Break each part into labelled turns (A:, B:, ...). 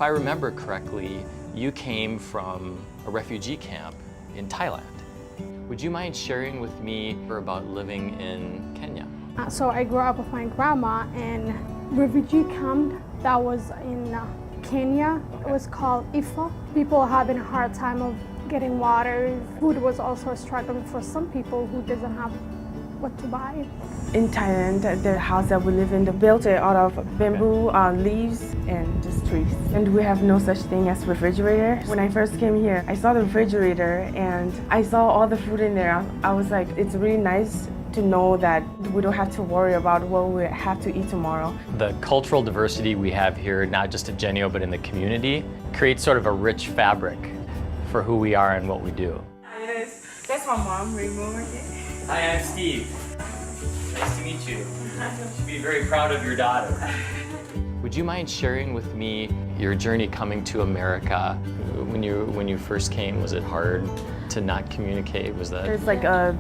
A: I remember correctly, you came from a refugee camp in Thailand. Would you mind sharing with me about living in Kenya?
B: So I grew up with my grandma in refugee camp that was in Kenya. It was called Ifa. People having a hard time of getting water. Food was also struggling for some people who doesn't have what to buy.
C: In Thailand, the house that we live in, they built it out of bamboo, leaves, and just trees. And we have no such thing as refrigerator. When I first came here, I saw the refrigerator and I saw all the food in there. I was like, it's really nice to know that we don't have to worry about what we have to eat tomorrow.
A: The cultural diversity we have here, not just at Jennie-O, but in the community, creates sort of a rich fabric for who we are and what we do.
C: Yes, that's my mom, Rainbow.
A: Hi, I'm Steve. Nice to meet you. You should be very proud of your daughter. Would you mind sharing with me your journey coming to America? When you first came, was it hard to not communicate? Was that?
C: There's like a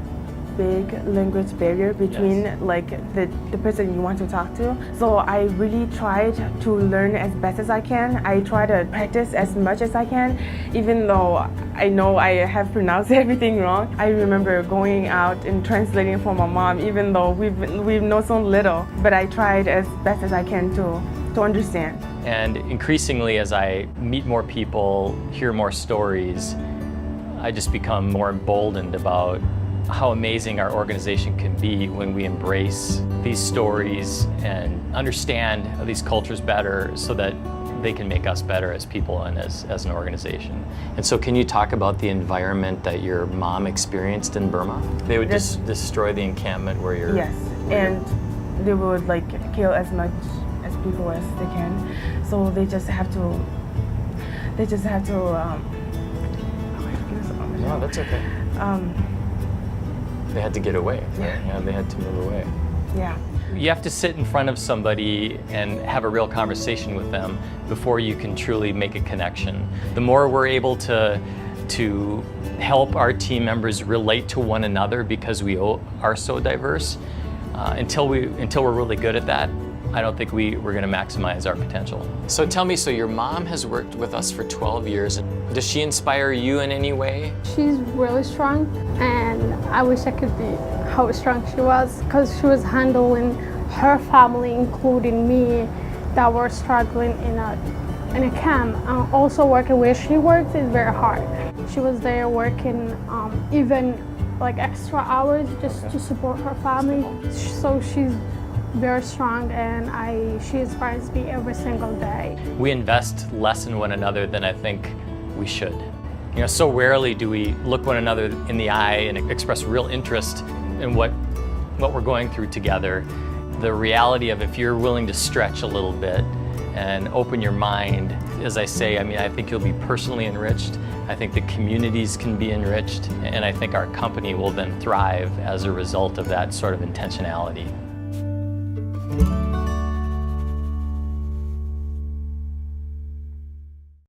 C: big language barrier between like the person you want to talk to. So I really tried to learn as best as I can. I try to practice as much as I can, even though I know I have pronounced everything wrong. I remember going out and translating for my mom, even though we've known so little. But I tried as best as I can to understand.
A: And increasingly, as I meet more people, hear more stories, I just become more emboldened about how amazing our organization can be when we embrace these stories and understand these cultures better so that they can make us better as people and as an organization. And so can you talk about the environment that your mom experienced in Burma? They would just destroy the encampment where you're...
C: Yes, and they would like kill as much as people as they can. So they just have to,
A: No, that's okay. They had to get away. Yeah, they had to move away.
C: Yeah.
A: You have to sit in front of somebody and have a real conversation with them before you can truly make a connection. The more we're able to help our team members relate to one another because we are so diverse, until we're really good at that, I don't think we're going to maximize our potential. So tell me, so your mom has worked with us for 12 years. Does she inspire you in any way?
B: She's really strong, and I wish I could be how strong she was, because she was handling her family, including me, that were struggling in a camp. Also working where she works is very hard. She was there working even like extra hours just to support her family. So she's very strong, and she inspires me every single day.
A: We invest less in one another than I think we should. You know, so rarely do we look one another in the eye and express real interest in what we're going through together. The reality of if you're willing to stretch a little bit and open your mind, as I say, I mean, I think you'll be personally enriched. I think the communities can be enriched, and I think our company will then thrive as a result of that sort of intentionality.